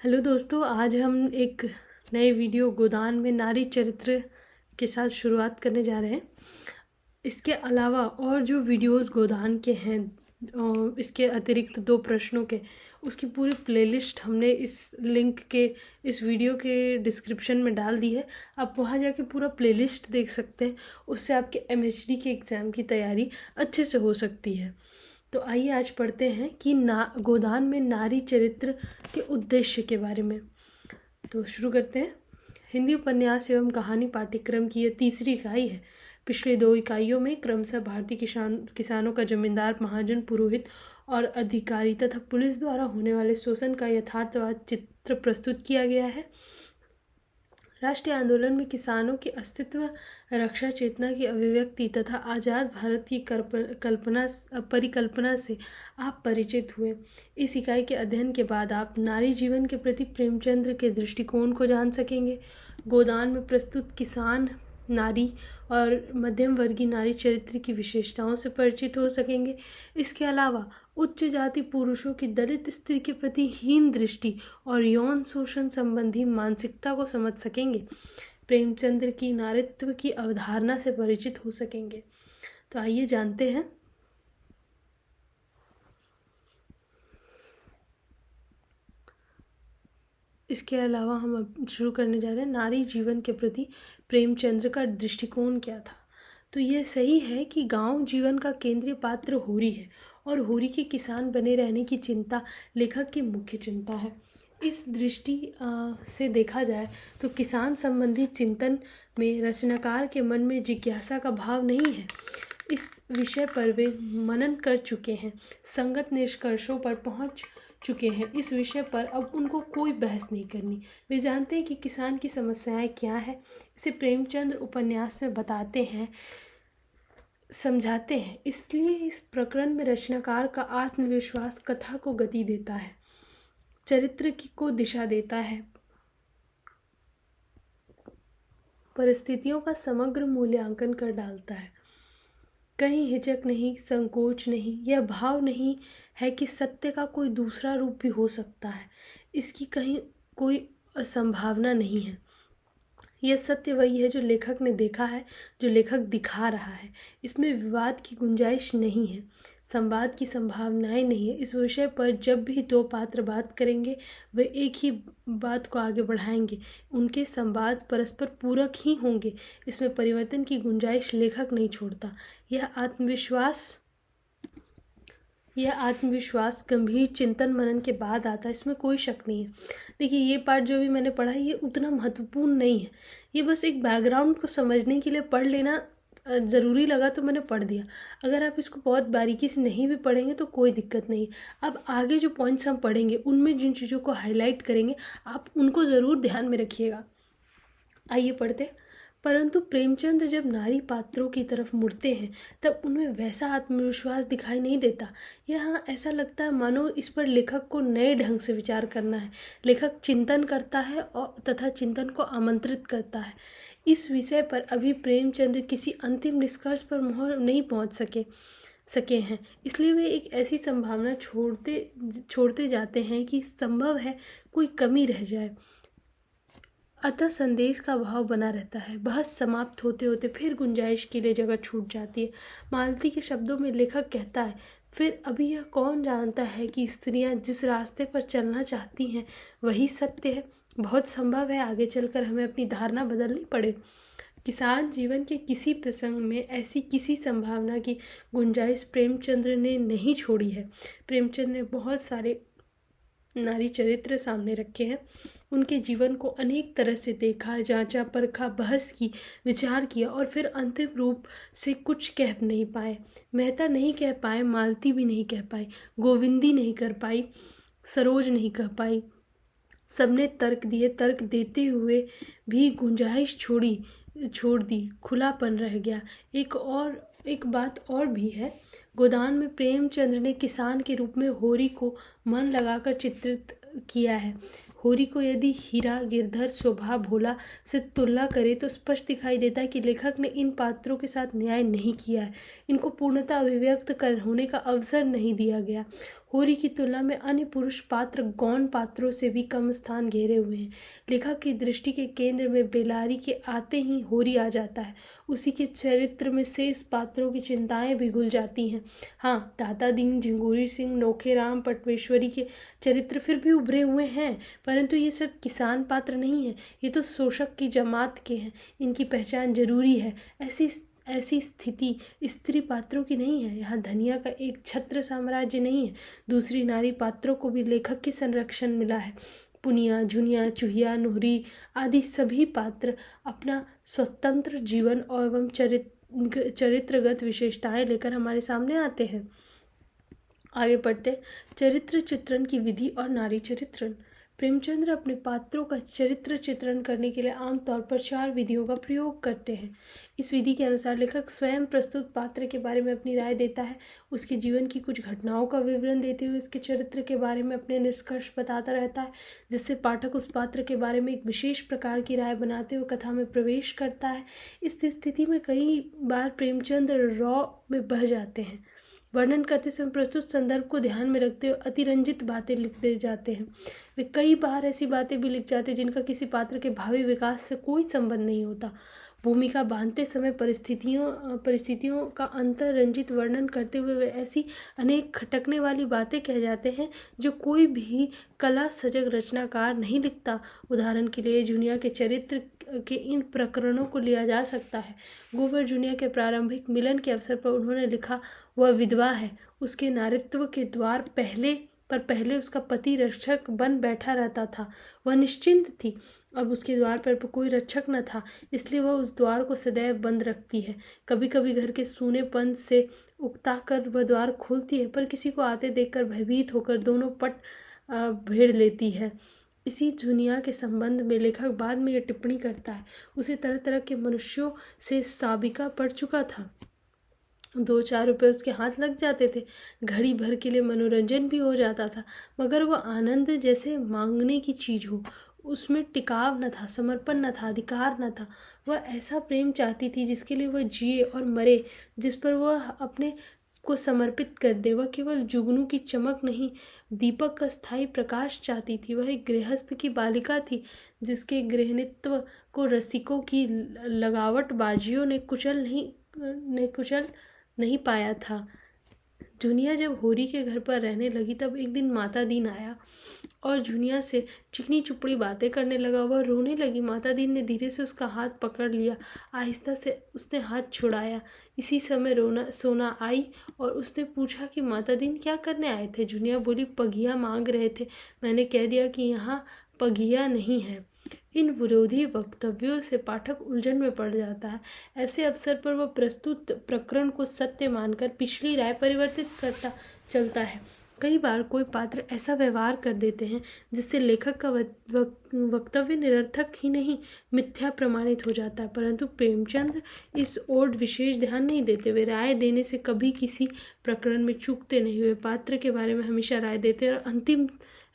Hello दोस्तों, आज हम एक नए वीडियो गोदान में नारी चरित्र के साथ शुरुआत करने जा रहे हैं। इसके अलावा और जो वीडियोस गोदान के हैं और इसके अतिरिक्त 2 प्रश्नों के, उसकी पूरी प्लेलिस्ट हमने इस लिंक के इस वीडियो के डिस्क्रिप्शन में डाल दी है। आप वहाँ जाके पूरा प्लेलिस्ट देख सकते हैं। उससे आपके एमएचडी के एग्ज़ाम की तैयारी अच्छे से हो सकती है। तो आइए आज पढ़ते हैं कि गोदान में नारी चरित्र के उद्देश्य के बारे में। तो शुरू करते हैं। हिंदी उपन्यास एवं कहानी पाठ्यक्रम की यह तीसरी इकाई है। पिछले 2 इकाइयों में क्रमशः भारतीय किसानों का जमींदार, महाजन, पुरोहित और अधिकारी तथा पुलिस द्वारा होने वाले शोषण का यथार्थवाद चित्र प्रस्तुत किया गया है। राष्ट्रीय आंदोलन में किसानों की अस्तित्व, रक्षा चेतना की अभिव्यक्ति तथा आज़ाद भारत की परिकल्पना से आप परिचित हुए। इस इकाई के अध्ययन के बाद आप नारी जीवन के प्रति प्रेमचंद्र के दृष्टिकोण को जान सकेंगे। गोदान में प्रस्तुत किसान नारी और मध्यम वर्गीय नारी चरित्र की विशेषताओं से परिचित हो सकेंगे। इसके अलावा उच्च जाति पुरुषों की दलित स्त्री के प्रति हीन दृष्टि और यौन शोषण संबंधी मानसिकता को समझ सकेंगे। प्रेमचंद्र की नारीत्व की अवधारणा से परिचित हो सकेंगे। तो आइए जानते हैं। इसके अलावा हम अब शुरू करने जा रहे हैं, नारी जीवन के प्रति प्रेमचंद्र का दृष्टिकोण क्या था। तो ये सही है कि गांव जीवन का केंद्रीय पात्र होरी है और होरी के किसान बने रहने की चिंता लेखक की मुख्य चिंता है। इस दृष्टि से देखा जाए तो किसान संबंधी चिंतन में रचनाकार के मन में जिज्ञासा का भाव नहीं है। इस विषय पर वे मनन कर चुके हैं, संगत निष्कर्षों पर पहुंच चुके हैं। इस विषय पर अब उनको कोई बहस नहीं करनी। वे जानते हैं कि किसान की समस्याएं क्या है। इसे प्रेमचंद्र उपन्यास में बताते हैं, समझाते हैं। इसलिए इस प्रकरण में रचनाकार का आत्मविश्वास कथा को गति देता है, चरित्र को दिशा देता है, परिस्थितियों का समग्र मूल्यांकन कर डालता है। कहीं हिचक नहीं, संकोच नहीं, यह भाव नहीं है कि सत्य का कोई दूसरा रूप भी हो सकता है। इसकी कहीं कोई संभावना नहीं है। यह सत्य वही है जो लेखक ने देखा है, जो लेखक दिखा रहा है। इसमें विवाद की गुंजाइश नहीं है, संवाद की संभावनाएं नहीं है। इस विषय पर जब भी 2 पात्र बात करेंगे वे एक ही बात को आगे बढ़ाएंगे। उनके संवाद परस्पर पूरक ही होंगे। इसमें परिवर्तन की गुंजाइश लेखक नहीं छोड़ता। यह आत्मविश्वास गंभीर चिंतन मनन के बाद आता है, इसमें कोई शक नहीं है। देखिए, ये पार्ट जो भी मैंने पढ़ा है ये उतना महत्वपूर्ण नहीं है। ये बस एक बैकग्राउंड को समझने के लिए पढ़ लेना ज़रूरी लगा तो मैंने पढ़ दिया। अगर आप इसको बहुत बारीकी से नहीं भी पढ़ेंगे तो कोई दिक्कत नहीं। अब आगे जो पॉइंट्स हम पढ़ेंगे उनमें जिन चीज़ों को हाईलाइट करेंगे आप उनको ज़रूर ध्यान में रखिएगा। आइए पढ़ते। परंतु प्रेमचंद जब नारी पात्रों की तरफ मुड़ते हैं तब उनमें वैसा आत्मविश्वास दिखाई नहीं देता। यहाँ ऐसा लगता है मानो इस पर लेखक को नए ढंग से विचार करना है। लेखक चिंतन करता है और तथा चिंतन को आमंत्रित करता है। इस विषय पर अभी प्रेमचंद किसी अंतिम निष्कर्ष पर मोहर नहीं पहुँच सके हैं। इसलिए वे एक ऐसी संभावना छोड़ते जाते हैं कि संभव है कोई कमी रह जाए। अतः संदेश का भाव बना रहता है। बहस समाप्त होते होते फिर गुंजाइश के लिए जगह छूट जाती है। मालती के शब्दों में लेखक कहता है, फिर अभी यह कौन जानता है कि स्त्रियां जिस रास्ते पर चलना चाहती हैं वही सत्य है। बहुत संभव है आगे चलकर हमें अपनी धारणा बदलनी पड़े। किसान जीवन के किसी प्रसंग में ऐसी किसी संभावना की गुंजाइश प्रेमचंद्र ने नहीं छोड़ी है। प्रेमचंद्र ने बहुत सारे नारी चरित्र सामने रखे हैं। उनके जीवन को अनेक तरह से देखा, जांचा, परखा, बहस की, विचार किया और फिर अंतिम रूप से कुछ कह नहीं पाए। मेहता नहीं कह पाए, मालती भी नहीं कह पाई, गोविंदी नहीं कर पाई, सरोज नहीं कह पाई। सबने तर्क दिए। तर्क देते हुए भी गुंजाइश छोड़ दी, खुलापन रह गया। एक बात और भी है। गोदान में प्रेमचंद्र ने किसान के रूप में होरी को मन लगाकर चित्रित किया है। होरी को यदि हीरा, गिरधर, शोभा, भोला से तुलना करे तो स्पष्ट दिखाई देता है कि लेखक ने इन पात्रों के साथ न्याय नहीं किया है। इनको पूर्णतः अभिव्यक्त होने का अवसर नहीं दिया गया। होरी की तुलना में अन्य पुरुष पात्र गौण पात्रों से भी कम स्थान घेरे हुए हैं। लेखक की दृष्टि के केंद्र में बेलारी के आते ही होरी आ जाता है। उसी के चरित्र में शेष पात्रों की चिंताएं भी घुल जाती हैं। हाँ, दाता दीन, झिंगुरी सिंह, नोखेराम, पटवेश्वरी के चरित्र फिर भी उभरे हुए हैं, परंतु ये सब किसान पात्र नहीं है, ये तो शोषक की जमात के हैं। इनकी पहचान जरूरी है। ऐसी स्थिति स्त्री पात्रों की नहीं है। यहाँ धनिया का एक छत्र साम्राज्य नहीं है। दूसरी नारी पात्रों को भी लेखक के संरक्षण मिला है। पुनिया, झुनिया, चूहिया, नोहरी आदि सभी पात्र अपना स्वतंत्र जीवन एवं चरित्रगत विशेषताएं लेकर हमारे सामने आते हैं। आगे पढ़ते, चरित्र चित्रण की विधि और नारी चरित्रण। प्रेमचंद्र अपने पात्रों का चरित्र चित्रण करने के लिए आमतौर पर 4 विधियों का प्रयोग करते हैं। इस विधि के अनुसार लेखक स्वयं प्रस्तुत पात्र के बारे में अपनी राय देता है, उसके जीवन की कुछ घटनाओं का विवरण देते हुए उसके चरित्र के बारे में अपने निष्कर्ष बताता रहता है, जिससे पाठक उस पात्र के बारे में एक विशेष प्रकार की राय बनाते हुए कथा में प्रवेश करता है। इस स्थिति में कई बार प्रेमचंद्र रॉ में बह जाते हैं। वर्णन करते समय प्रस्तुत संदर्भ को ध्यान में रखते हुए अतिरंजित बातें लिख दे जाते हैं। वे कई बार ऐसी बातें भी लिख जाते हैं जिनका किसी पात्र के भावी विकास से कोई संबंध नहीं होता। भूमिका बांधते समय परिस्थितियों का अंतररंजित वर्णन करते हुए वे ऐसी अनेक खटकने वाली बातें कह जाते हैं जो कोई भी कला सजग रचनाकार नहीं लिखता। उदाहरण के लिए जुनिया के चरित्र के इन प्रकरणों को लिया जा सकता है। गोबर जुनिया के प्रारंभिक मिलन के अवसर पर उन्होंने लिखा, वह विधवा है, उसके नारित्व के द्वार पहले उसका पति रक्षक बन बैठा रहता था। वह निश्चिंत थी, अब उसके द्वार पर कोई रक्षक न था, इसलिए वह उस द्वार को सदैव बंद रखती है। कभी कभी घर के सूनेपन से उकता कर वह द्वार खोलती है, पर किसी को आते देखकर भयभीत होकर दोनों पट भेड़ लेती है। इसी दुनिया के संबंध में लेखक बाद में यह टिप्पणी करता है, उसे तरह तरह के मनुष्यों से साबिका पड़ चुका था। 2-4 रुपये उसके हाथ लग जाते थे, घड़ी भर के लिए मनोरंजन भी हो जाता था, मगर वह आनंद जैसे मांगने की चीज़ हो, उसमें टिकाव न था, समर्पण न था, अधिकार न था। वह ऐसा प्रेम चाहती थी जिसके लिए वह जिए और मरे, जिस पर वह अपने को समर्पित कर दे। वह केवल जुगनू की चमक नहीं, दीपक का स्थायी प्रकाश चाहती थी। वह एक गृहस्थ की बालिका थी जिसके गृहणित्व को रसिकों की लगावट बाजियों ने कुचल नहीं पाया था। जुनिया जब होरी के घर पर रहने लगी तब एक दिन माता दीन आया और जुनिया से चिकनी चुपड़ी बातें करने लगा। वह रोने लगी। माता दीन ने धीरे से उसका हाथ पकड़ लिया, आहिस्ता से उसने हाथ छुड़ाया। इसी समय सोना आई और उसने पूछा कि माता दीन क्या करने आए थे। जुनिया बोली, पगिया मांग रहे थे, मैंने कह दिया कि यहाँ पगिया नहीं है। इन विरोधी वक्तव्यों से पाठक उलझन में पड़ जाता है। ऐसे अवसर पर वह प्रस्तुत प्रकरण को सत्य मानकर पिछली राय परिवर्तित करता चलता है। कई बार कोई पात्र ऐसा व्यवहार कर देते हैं जिससे लेखक का वक्तव्य निरर्थक ही नहीं, मिथ्या प्रमाणित हो जाता है, परंतु प्रेमचंद्र इस ओर विशेष ध्यान नहीं देते। वे राय देने से कभी किसी प्रकरण में चूकते नहीं। वे पात्र के बारे में हमेशा राय देते हैं और अंतिम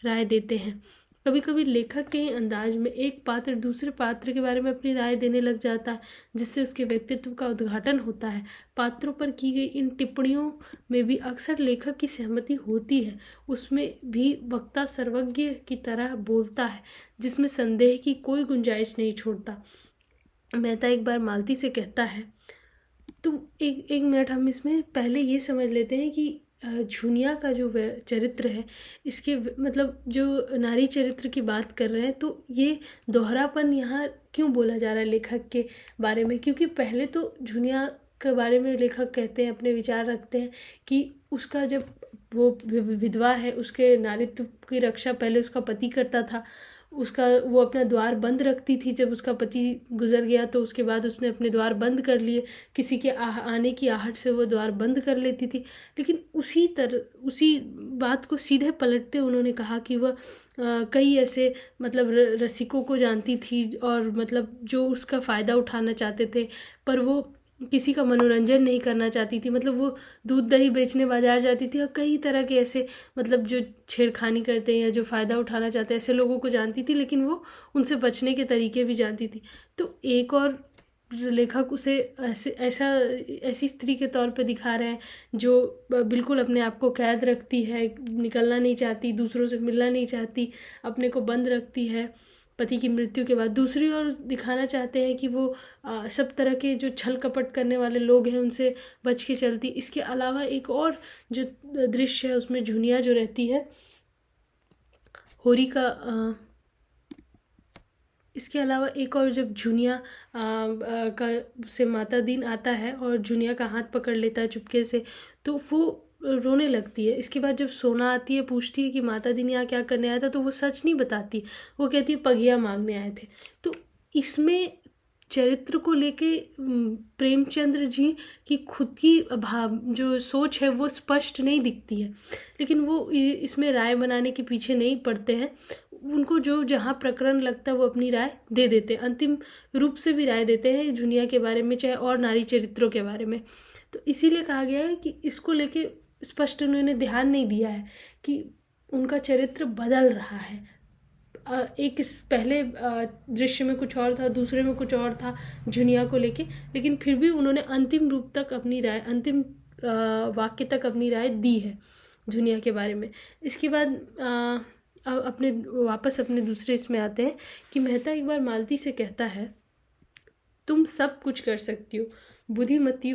राय देते हैं। कभी कभी लेखक के ही अंदाज में एक पात्र दूसरे पात्र के बारे में अपनी राय देने लग जाता है, जिससे उसके व्यक्तित्व का उद्घाटन होता है। पात्रों पर की गई इन टिप्पणियों में भी अक्सर लेखक की सहमति होती है। उसमें भी वक्ता सर्वज्ञ की तरह बोलता है, जिसमें संदेह की कोई गुंजाइश नहीं छोड़ता। मेहता एक बार मालती से कहता है, तुम एक मिनट हम इसमें पहले ये समझ लेते हैं कि झुनिया का जो चरित्र है, इसके मतलब जो नारी चरित्र की बात कर रहे हैं, तो ये दोहरापन यहाँ क्यों बोला जा रहा है लेखक के बारे में? क्योंकि पहले तो झुनिया के बारे में लेखक कहते हैं, अपने विचार रखते हैं कि उसका जब वो विधवा है, उसके नारीत्व की रक्षा पहले उसका पति करता था। वो अपना द्वार बंद रखती थी। जब उसका पति गुजर गया तो उसके बाद उसने अपने द्वार बंद कर लिए, किसी के आने की आहट से वो द्वार बंद कर लेती थी। लेकिन उसी बात को सीधे पलटते उन्होंने कहा कि वह कई ऐसे मतलब रसिकों को जानती थी और मतलब जो उसका फ़ायदा उठाना चाहते थे, पर वो किसी का मनोरंजन नहीं करना चाहती थी। मतलब वो दूध दही बेचने बाजार जाती थी और कई तरह के ऐसे मतलब जो छेड़खानी करते हैं या जो फ़ायदा उठाना चाहते हैं ऐसे लोगों को जानती थी, लेकिन वो उनसे बचने के तरीके भी जानती थी। तो एक और लेखक उसे ऐसी स्त्री के तौर पे दिखा रहे हैं जो बिल्कुल अपने आप को कैद रखती है, निकलना नहीं चाहती, दूसरों से मिलना नहीं चाहती, अपने को बंद रखती है पति की मृत्यु के बाद। दूसरी ओर दिखाना चाहते हैं कि वो सब तरह के जो छल कपट करने वाले लोग हैं उनसे बच के चलती। इसके अलावा एक और जो दृश्य है उसमें झुनिया जो रहती है होरी का इसके अलावा एक और जब झुनिया का से माता दीन आता है और झुनिया का हाथ पकड़ लेता है चुपके से, तो वो रोने लगती है। इसके बाद जब सोना आती है, पूछती है कि माता दीन यहाँ क्या करने आया था, तो वो सच नहीं बताती, वो कहती है पगिया मांगने आए थे। तो इसमें चरित्र को लेके प्रेमचंद्र जी की खुद की भाव जो सोच है वो स्पष्ट नहीं दिखती है, लेकिन वो इसमें राय बनाने के पीछे नहीं पड़ते हैं। उनको जो जहाँ प्रकरण लगता है वो अपनी राय दे देते हैं, अंतिम रूप से भी राय देते हैं दुनिया के बारे में, चाहे और नारी चरित्रों के बारे में। तो इसीलिए कहा गया है कि इसको लेके स्पष्ट उन्होंने ध्यान नहीं दिया है कि उनका चरित्र बदल रहा है। एक इस पहले दृश्य में कुछ और था, दूसरे में कुछ और था झुनिया को लेके, लेकिन फिर भी उन्होंने अंतिम रूप तक अपनी राय, अंतिम वाक्य तक अपनी राय दी है झुनिया के बारे में। इसके बाद अपने वापस अपने दूसरे इसमें आते हैं कि मेहता एक बार मालती से कहता है, तुम सब कुछ कर सकती हो, बुद्धिमती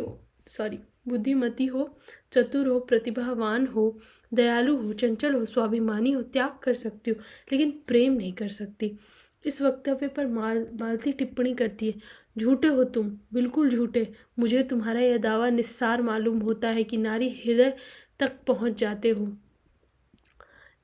हो, चतुर हो, प्रतिभावान हो, दयालु हो, चंचल हो, स्वाभिमानी हो, त्याग कर सकती हो, लेकिन प्रेम नहीं कर सकती। इस वक्तव्य पर मालती टिप्पणी करती है, झूठे हो तुम, बिल्कुल झूठे। मुझे तुम्हारा यह दावा निस्सार मालूम होता है कि नारी हृदय तक पहुंच जाते हो।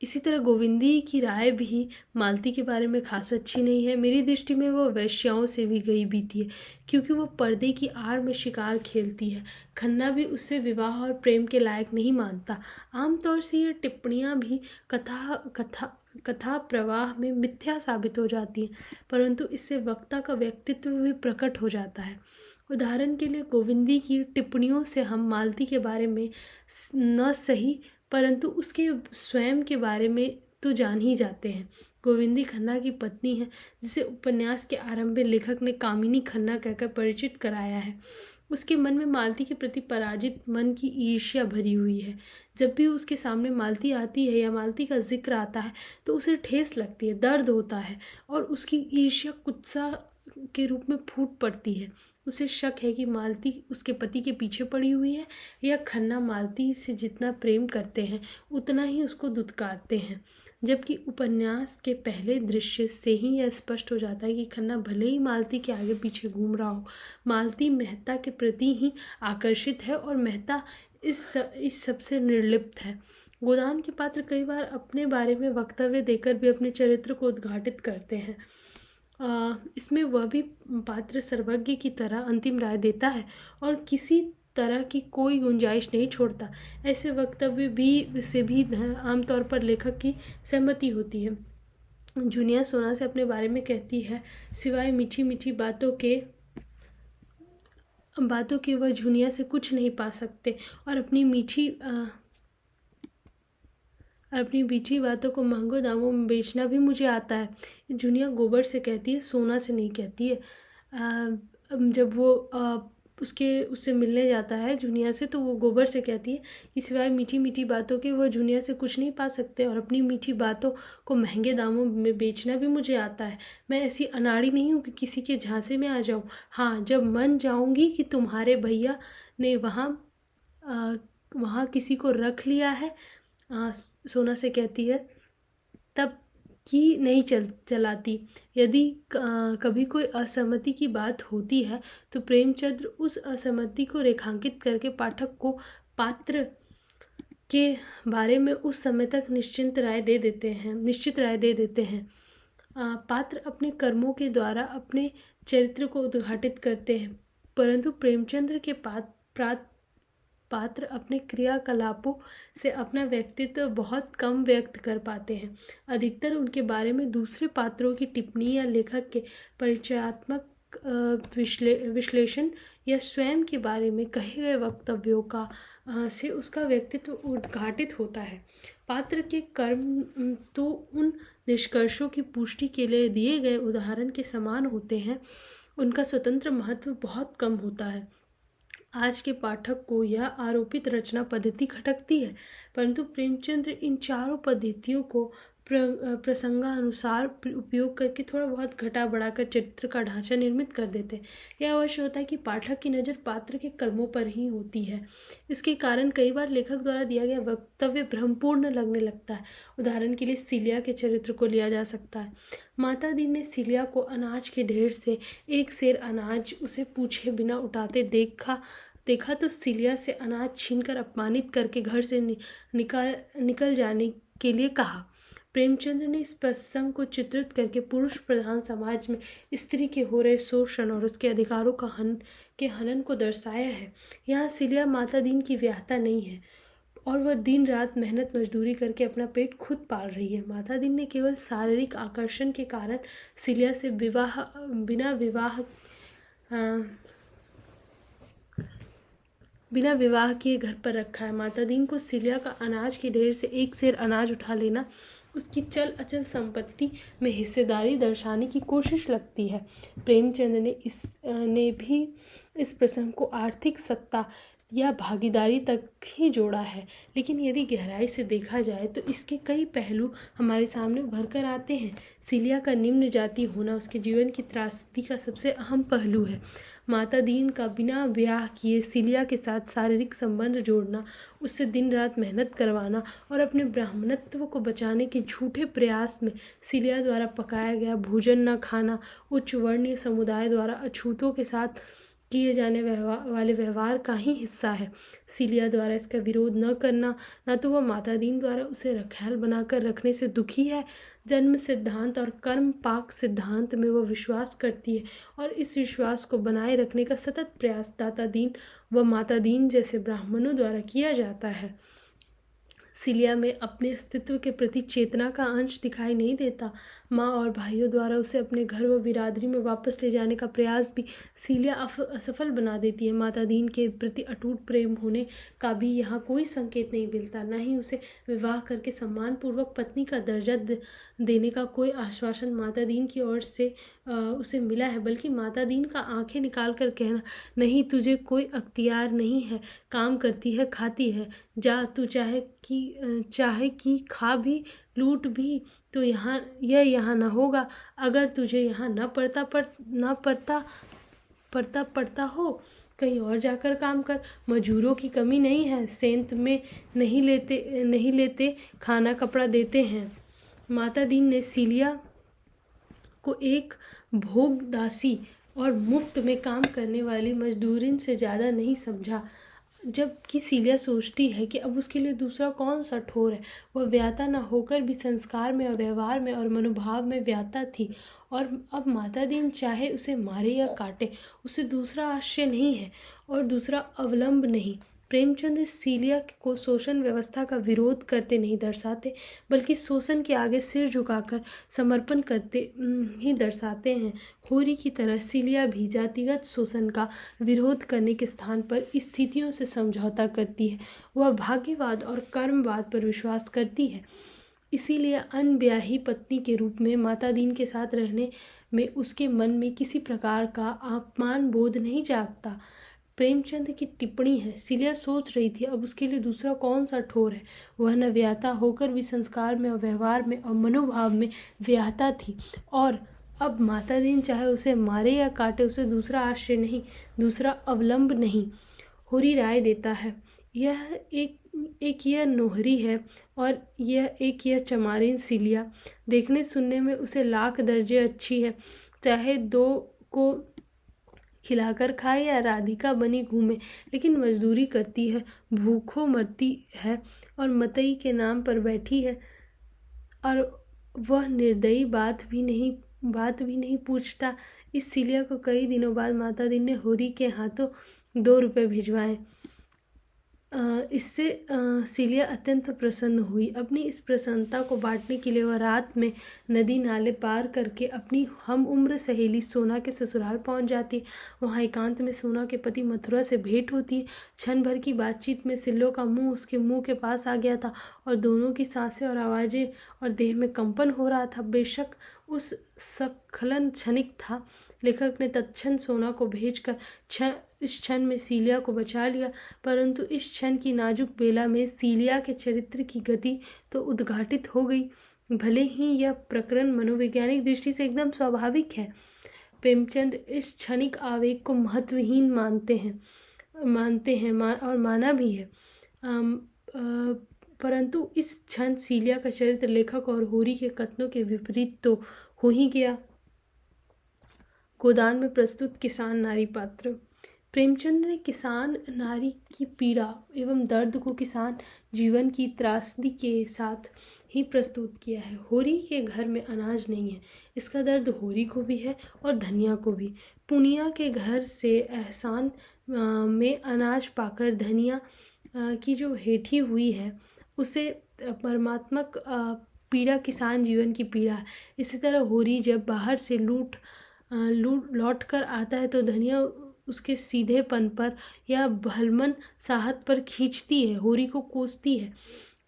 इसी तरह गोविंदी की राय भी मालती के बारे में खास अच्छी नहीं है। मेरी दृष्टि में वो वैश्याओं से भी गई बीती है, क्योंकि वो पर्दे की आड़ में शिकार खेलती है। खन्ना भी उससे विवाह और प्रेम के लायक नहीं मानता। आमतौर से ये टिप्पणियाँ भी कथा प्रवाह में मिथ्या साबित हो जाती हैं, परंतु इससे वक्ता का व्यक्तित्व भी प्रकट हो जाता है। उदाहरण के लिए गोविंदी की टिप्पणियों से हम मालती के बारे में न सही परंतु उसके स्वयं के बारे में तो जान ही जाते हैं। गोविंदी खन्ना की पत्नी है, जिसे उपन्यास के आरंभ में लेखक ने कामिनी खन्ना कहकर परिचित कराया है। उसके मन में मालती के प्रति पराजित मन की ईर्ष्या भरी हुई है। जब भी उसके सामने मालती आती है या मालती का जिक्र आता है तो उसे ठेस लगती है, दर्द होता है और उसकी ईर्ष्या कुत्सा के रूप में फूट पड़ती है। उसे शक है कि मालती उसके पति के पीछे पड़ी हुई है या खन्ना मालती से जितना प्रेम करते हैं उतना ही उसको दुत्कारते हैं, जबकि उपन्यास के पहले दृश्य से ही यह स्पष्ट हो जाता है कि खन्ना भले ही मालती के आगे पीछे घूम रहा हो, मालती मेहता के प्रति ही आकर्षित है और मेहता इस सबसे निर्लिप्त है। गोदान के पात्र कई बार अपने बारे में वक्तव्य देकर भी अपने चरित्र को उद्घाटित करते हैं। इसमें वह भी पात्र सर्वज्ञ की तरह अंतिम राय देता है और किसी तरह की कोई गुंजाइश नहीं छोड़ता। ऐसे वक्तव्य भी आमतौर पर लेखक की सहमति होती है। झुनिया सोना से अपने बारे में कहती है, सिवाय मीठी मीठी बातों के वह झुनिया से कुछ नहीं पा सकते और अपनी मीठी बातों को महंगों दामों में बेचना भी मुझे आता है। झुनिया गोबर से कहती है, सोना से नहीं कहती है। जब वो उससे मिलने जाता है झुनिया से, तो वो गोबर से कहती है कि सिवाय मीठी मीठी बातों के वह झुनिया से कुछ नहीं पा सकते और अपनी मीठी बातों को महंगे दामों में बेचना भी मुझे आता है। मैं ऐसी अनाड़ी नहीं हूँ कि किसी के झांसे में आ जाऊँ। हाँ, जब मन जाऊँगी कि तुम्हारे भैया ने वहाँ किसी को रख लिया है, सोना से कहती है, तब की नहीं चलाती। यदि कभी कोई असहमति की बात होती है तो प्रेमचंद्र उस असहमति को रेखांकित करके पाठक को पात्र के बारे में उस समय तक निश्चित राय दे देते हैं। पात्र अपने कर्मों के द्वारा अपने चरित्र को उद्घाटित करते हैं, परंतु प्रेमचंद्र के पात्र अपने क्रियाकलापों से अपना व्यक्तित्व बहुत कम व्यक्त कर पाते हैं। अधिकतर उनके बारे में दूसरे पात्रों की टिप्पणी या लेखक के परिचयात्मक विश्लेषण या स्वयं के बारे में कहे गए वक्तव्यों का से उसका व्यक्तित्व उद्घाटित होता है। पात्र के कर्म तो उन निष्कर्षों की पुष्टि के लिए दिए गए उदाहरण के समान होते हैं उनका स्वतंत्र महत्व बहुत कम होता है। आज के पाठक को यह आरोपित रचना पद्धति खटकती है, परंतु प्रेमचंद्र इन चारों पद्धतियों को प्रसंगानुसार उपयोग करके थोड़ा बहुत घटा बढ़ाकर चरित्र का ढांचा निर्मित कर देते हैं। यह अवश्य होता है कि पाठक की नज़र पात्र के कर्मों पर ही होती है। इसके कारण कई बार लेखक द्वारा दिया गया वक्तव्य भ्रमपूर्ण लगने लगता है। उदाहरण के लिए सीलिया के चरित्र को लिया जा सकता है। माता दीन ने सीलिया को अनाज के ढेर से एक सेर अनाज उसे पूछे बिना उठाते देखा तो सीलिया से अनाज छीनकर अपमानित करके घर से निकल जाने के लिए कहा। प्रेमचंद्र ने इस प्रसंग को चित्रित करके पुरुष प्रधान समाज में स्त्री के हो रहे शोषण और उसके अधिकारों के हनन को दर्शाया है। यहाँ सीलिया माता दीन की व्याहता नहीं है और वह दिन रात मेहनत मजदूरी करके अपना पेट खुद पाल रही है। माता दीन ने केवल शारीरिक आकर्षण के कारण सीलिया से बिना विवाह किए घर पर रखा है। माता दीन को सीलिया का अनाज के ढेर से एक सेर अनाज उठा लेना उसकी चल अचल संपत्ति में हिस्सेदारी दर्शाने की कोशिश लगती है। प्रेमचंद ने भी इस प्रसंग को आर्थिक सत्ता या भागीदारी तक ही जोड़ा है, लेकिन यदि गहराई से देखा जाए तो इसके कई पहलू हमारे सामने उभर कर आते हैं। सीलिया का निम्न जाति होना उसके जीवन की त्रासदी का सबसे अहम पहलू है। माता दीन का बिना ब्याह किए सीलिया के साथ शारीरिक संबंध जोड़ना, उससे दिन रात मेहनत करवाना और अपने ब्राह्मणत्व को बचाने के झूठे प्रयास में सीलिया द्वारा पकाया गया भोजन न खाना उच्च वर्णीय समुदाय द्वारा अछूतों के साथ किए जाने वाले व्यवहार का ही हिस्सा है। सीलिया द्वारा इसका विरोध न करना, न तो वह माता दीन द्वारा उसे रखैल बनाकर रखने से दुखी है। जन्म सिद्धांत और कर्म पाक सिद्धांत में वह विश्वास करती है और इस विश्वास को बनाए रखने का सतत प्रयास दाता दीन व माता दीन जैसे ब्राह्मणों द्वारा किया जाता है। सीलिया में अपने अस्तित्व के प्रति चेतना का अंश दिखाई नहीं देता। माँ और भाइयों द्वारा उसे अपने घर व बिरादरी में वापस ले जाने का प्रयास भी सीलिया असफल बना देती है। माता दीन के प्रति अटूट प्रेम होने का भी यहाँ कोई संकेत नहीं मिलता, न ही उसे विवाह करके सम्मानपूर्वक पत्नी का दर्जा देने का कोई आश्वासन माता दीन की ओर से उसे मिला है, बल्कि माता दीन का आंखें निकाल कर कहना, नहीं तुझे कोई अख्तियार नहीं है, काम करती है खाती है, जा तू चाहे कि खा भी लूट भी तो यहाँ न होगा। अगर तुझे यहाँ न पड़ता हो कहीं और जाकर काम कर। मजूरों की कमी नहीं है, सेंत में नहीं लेते खाना कपड़ा देते हैं। माता दीन ने सीलिया को एक भोग दासी और मुफ्त में काम करने वाली मजदूरिन से ज़्यादा नहीं समझा, जबकि सीलिया सोचती है कि अब उसके लिए दूसरा कौन सा ठोर है। वह व्याता न होकर भी संस्कार में और व्यवहार में और मनोभाव में व्याता थी और अब माता दीन चाहे उसे मारे या काटे, उसे दूसरा आश्रय नहीं है और दूसरा अवलंब नहीं। प्रेमचंद सीलिया को शोषण व्यवस्था का विरोध करते नहीं दर्शाते, बल्कि शोषण के आगे सिर झुकाकर समर्पण करते ही दर्शाते हैं। होरी की तरह सीलिया भी जातिगत शोषण का विरोध करने के स्थान पर स्थितियों से समझौता करती है। वह भाग्यवाद और कर्मवाद पर विश्वास करती है। इसीलिए अनब्याही पत्नी के रूप में माता दीन के साथ रहने में उसके मन में किसी प्रकार का अपमान बोध नहीं जागता। प्रेमचंद की टिप्पणी है, सीलिया सोच रही थी अब उसके लिए दूसरा कौन सा ठोर है। वह न व्याता होकर भी संस्कार में और व्यवहार में और मनोभाव में व्याता थी और अब माता दीन चाहे उसे मारे या काटे, उसे दूसरा आश्रय नहीं, दूसरा अवलंब नहीं। होरी राय देता है, यह एक यह नोहरी है और यह चमारिन सीलिया। देखने सुनने में उसे लाख दर्जे अच्छी है, चाहे दो को खिलाकर खाए या राधिका बनी घूमे, लेकिन मजदूरी करती है, भूखों मरती है और मतई के नाम पर बैठी है और वह निर्दयी बात भी नहीं पूछता। इस सीलिया को कई दिनों बाद माता दीन ने होरी के हाथों 2 रुपये भिजवाए। इससे सीलिया अत्यंत प्रसन्न हुई। अपनी इस प्रसन्नता को बांटने के लिए वह रात में नदी नाले पार करके अपनी हम उम्र सहेली सोना के ससुराल पहुंच जाती। वहां एकांत में सोना के पति मथुरा से भेंट होती। क्षण भर की बातचीत में सिल्लो का मुंह उसके मुंह के पास आ गया था और दोनों की सांसें और आवाज़ें और देह में कंपन हो रहा था। बेशक उस स्खलन क्षणिक था। लेखक ने तत्क्षण सोना को भेजकर इस क्षण में सीलिया को बचा लिया, परंतु इस क्षण की नाजुक बेला में सीलिया के चरित्र की गति तो उद्घाटित हो गई। भले ही यह प्रकरण मनोवैज्ञानिक दृष्टि से एकदम स्वाभाविक है, प्रेमचंद इस क्षणिक आवेग को महत्वहीन मानते हैं और माना भी है। परंतु इस क्षण सीलिया का चरित्र लेखक और होरी के कथनों के विपरीत तो हो ही गया। गोदान में प्रस्तुत किसान नारी पात्र। प्रेमचंद ने किसान नारी की पीड़ा एवं दर्द को किसान जीवन की त्रासदी के साथ ही प्रस्तुत किया है। होरी के घर में अनाज नहीं है, इसका दर्द होरी को भी है और धनिया को भी। पुनिया के घर से एहसान में अनाज पाकर धनिया की जो हेठी हुई है उसे परमात्मक पीड़ा किसान जीवन की पीड़ा है। इसी तरह होरी जब बाहर से लौट कर आता है तो धनिया उसके सीधेपन पर या भलमन साहत पर खींचती है, होरी को कोसती है।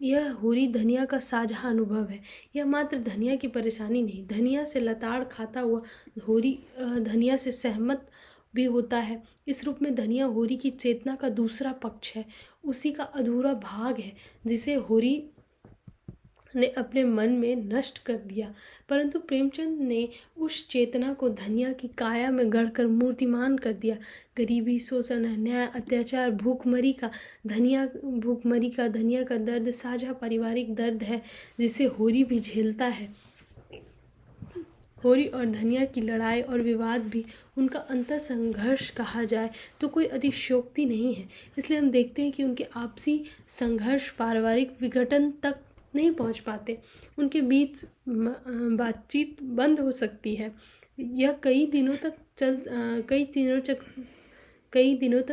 यह होरी धनिया का साझा अनुभव है। यह मात्र धनिया की परेशानी नहीं, धनिया से लताड़ खाता हुआ होरी धनिया से सहमत भी होता है। इस रूप में धनिया होरी की चेतना का दूसरा पक्ष है, उसी का अधूरा भाग है जिसे होरी ने अपने मन में नष्ट कर दिया। परंतु प्रेमचंद ने उस चेतना को धनिया की काया में गढ़कर मूर्तिमान कर दिया। गरीबी, शोषण, अन्याय, अत्याचार, भूखमरी का धनिया का दर्द साझा पारिवारिक दर्द है जिसे होरी भी झेलता है। होरी और धनिया की लड़ाई और विवाद भी उनका अंतर संघर्ष कहा जाए तो कोई अतिशयोक्ति नहीं है। इसलिए हम देखते हैं कि उनके आपसी संघर्ष पारिवारिक विघटन तक नहीं पहुंच पाते। उनके बीच बातचीत बंद हो सकती है, यह कई दिनों तक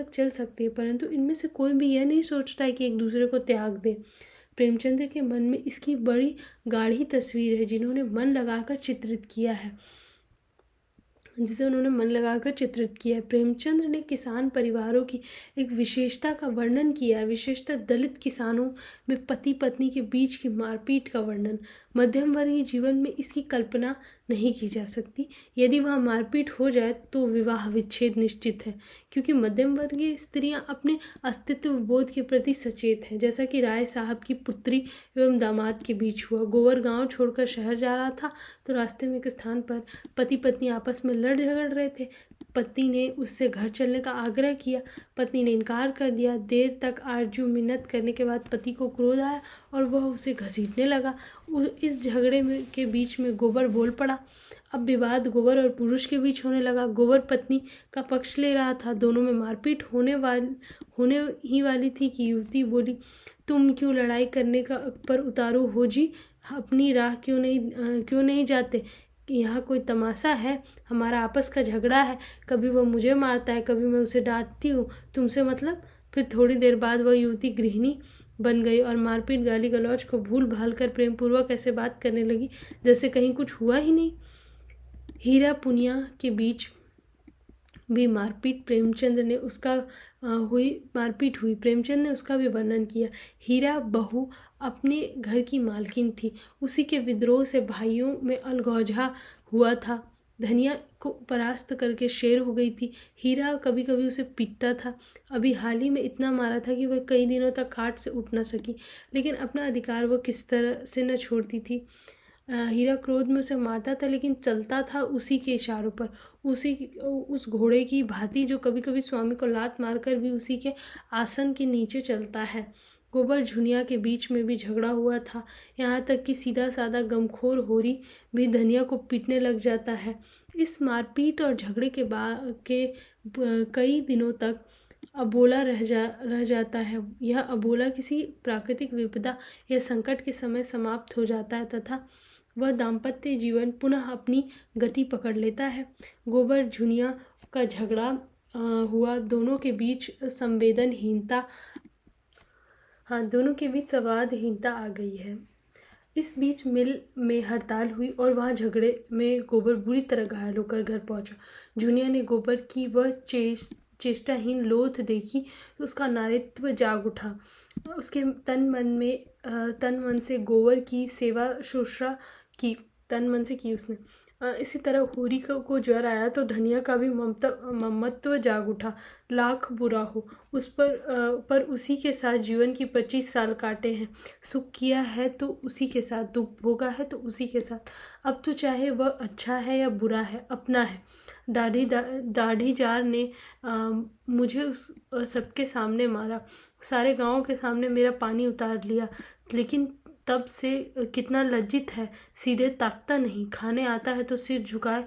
चल सकती है, परंतु इनमें से कोई भी यह नहीं सोचता है कि एक दूसरे को त्याग दे। प्रेमचंद के मन में इसकी बड़ी गाढ़ी तस्वीर है जिसे उन्होंने मन लगाकर चित्रित किया है। प्रेमचंद ने किसान परिवारों की एक विशेषता का वर्णन किया है, विशेषतः दलित किसानों में पति पत्नी के बीच की मारपीट का वर्णन। मध्यम वर्गीय जीवन में इसकी कल्पना नहीं की जा सकती। यदि वहाँ मारपीट हो जाए तो विवाह विच्छेद निश्चित है, क्योंकि मध्यम वर्गीय स्त्रियां अपने अस्तित्व बोध के प्रति सचेत हैं, जैसा कि राय साहब की पुत्री एवं दामाद के बीच हुआ। गोवर गांव छोड़कर शहर जा रहा था तो रास्ते में एक स्थान पर पति पत्नी आपस में लड़ झगड़ रहे थे। पति ने उससे घर चलने का आग्रह किया, पत्नी ने इनकार कर दिया। देर तक आरजू मिन्नत करने के बाद पति को क्रोध आया और वह उसे घसीटने लगा। इस झगड़े के बीच में गोबर बोल पड़ा। अब विवाद गोबर और पुरुष के बीच होने लगा। गोबर पत्नी का पक्ष ले रहा था। दोनों में मारपीट होने ही वाली थी कि युवती बोली, तुम क्यों लड़ाई करने का पर उतारू हो जी, अपनी राह क्यों नहीं जाते? यहाँ कोई तमाशा है? हमारा आपस का झगड़ा है, कभी वह मुझे मारता है, कभी मैं उसे डांटती हूँ, तुमसे मतलब। फिर थोड़ी देर बाद वह युवती गृहिणी बन गई और मारपीट गाली गलौज को भूल भाल कर प्रेमपूर्वक ऐसे बात करने लगी जैसे कहीं कुछ हुआ ही नहीं। हीरा पुनिया के बीच भी प्रेमचंद ने उसका भी वर्णन किया। हीरा बहू अपने घर की मालकिन थी, उसी के विद्रोह से भाइयों में अलगौजा हुआ था। धनिया को परास्त करके शेर हो गई थी। हीरा कभी कभी उसे पीटता था। अभी हाल ही में इतना मारा था कि वह कई दिनों तक खाट से उठ न सकी, लेकिन अपना अधिकार वह किस तरह से न छोड़ती थी। हीरा क्रोध में उसे मारता था, लेकिन चलता था उसी के इशारों पर, उस घोड़े की भांति जो कभी कभी स्वामी को लात मारकर भी उसी के आसन के नीचे चलता है। गोबर झुनिया के बीच में भी झगड़ा हुआ था, यहाँ तक कि सीधा साधा गमखोर होरी भी धनिया को पीटने लग जाता है। इस मारपीट और झगड़े के कई दिनों तक अबोला रह जाता है। यह अबोला किसी प्राकृतिक विपदा या संकट के समय समाप्त हो जाता है तथा वह दाम्पत्य जीवन पुनः अपनी गति पकड़ लेता है। गोबर झुनिया का झगड़ा हुआ, दोनों के बीच संवादहीनता आ गई है। इस बीच मिल में हड़ताल हुई और वहाँ झगड़े में गोबर बुरी तरह घायल होकर घर पहुंचा। झुनिया ने गोबर की वह चेष्टाहीन लोथ देखी तो उसका नारित्व जाग उठा। उसके तन मन से गोबर की सेवा शुश्रूषा की। तन मन से की उसने। इसी तरह होरी को ज्वर आया तो धनिया का भी ममत्व जाग उठा। लाख बुरा हो उस पर उसी के साथ जीवन की 25 साल काटे हैं। सुख किया है तो उसी के साथ, दुख भोगा है तो उसी के साथ। अब तो चाहे वह अच्छा है या बुरा है, अपना है। दाढ़ी जार ने मुझे उस सबके सामने मारा, सारे गांव के सामने मेरा पानी उतार लिया, लेकिन तब से कितना लज्जित है, सीधे ताकता नहीं, खाने आता है तो सिर झुकाए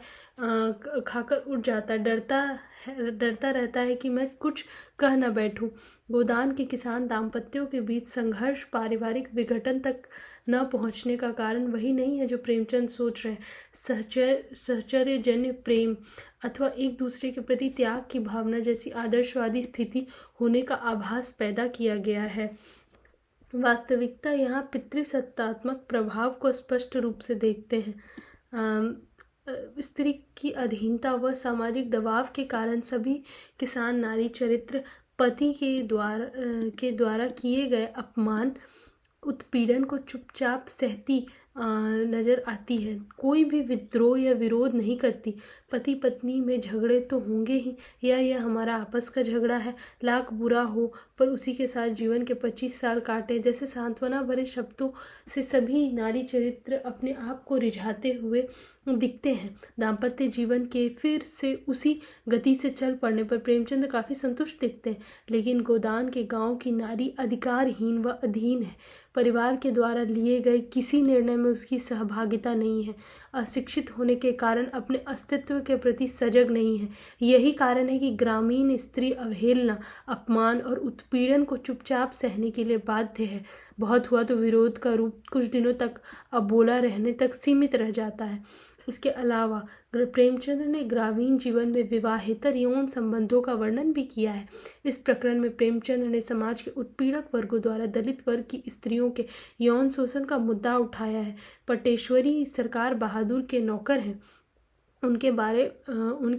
खाकर उठ जाता, डरता रहता है कि मैं कुछ कह न बैठूं। गोदान के किसान दाम्पत्यों के बीच संघर्ष पारिवारिक विघटन तक न पहुंचने का कारण वही नहीं है जो प्रेमचंद सोच रहे हैं। सहचर्यजन्य प्रेम अथवा एक दूसरे के प्रति त्याग की भावना जैसी आदर्शवादी स्थिति होने का आभास पैदा किया गया है। वास्तविकता यहाँ पितृसत्तात्मक प्रभाव को स्पष्ट रूप से देखते हैं। स्त्री की अधीनता व सामाजिक दबाव के कारण सभी किसान नारी चरित्र पति के द्वारा किए गए अपमान उत्पीड़न को चुपचाप सहती नजर आती है। कोई भी विद्रोह या विरोध नहीं करती। पति पत्नी में झगड़े तो होंगे ही, या यह हमारा आपस का झगड़ा है, लाख बुरा हो पर उसी के साथ जीवन के 25 साल काटे, जैसे सांत्वना भरे शब्दों से सभी नारी चरित्र अपने आप को रिझाते हुए दिखते हैं। दाम्पत्य जीवन के फिर से उसी गति से चल पड़ने पर प्रेमचंद काफ़ी संतुष्ट दिखते हैं, लेकिन गोदान के गांव की नारी अधिकारहीन व अधीन है। परिवार के द्वारा लिए गए किसी निर्णय में उसकी सहभागिता नहीं है। अशिक्षित होने के कारण अपने अस्तित्व के प्रति सजग नहीं है। यही कारण है कि ग्रामीण स्त्री अवहेलना, अपमान और उत्पीड़न को चुपचाप सहने के लिए बाध्य है। बहुत हुआ तो विरोध का रूप कुछ दिनों तक अबोला रहने तक सीमित रह जाता है। इसके अलावा प्रेमचंद ने ग्रामीण जीवन में विवाहेतर यौन संबंधों का वर्णन भी किया है। इस प्रकरण में प्रेमचंद ने समाज के उत्पीड़क वर्गों द्वारा दलित वर्ग की स्त्रियों के यौन शोषण का मुद्दा उठाया है। पटेश्वरी सरकार बहादुर के नौकर हैं। उनके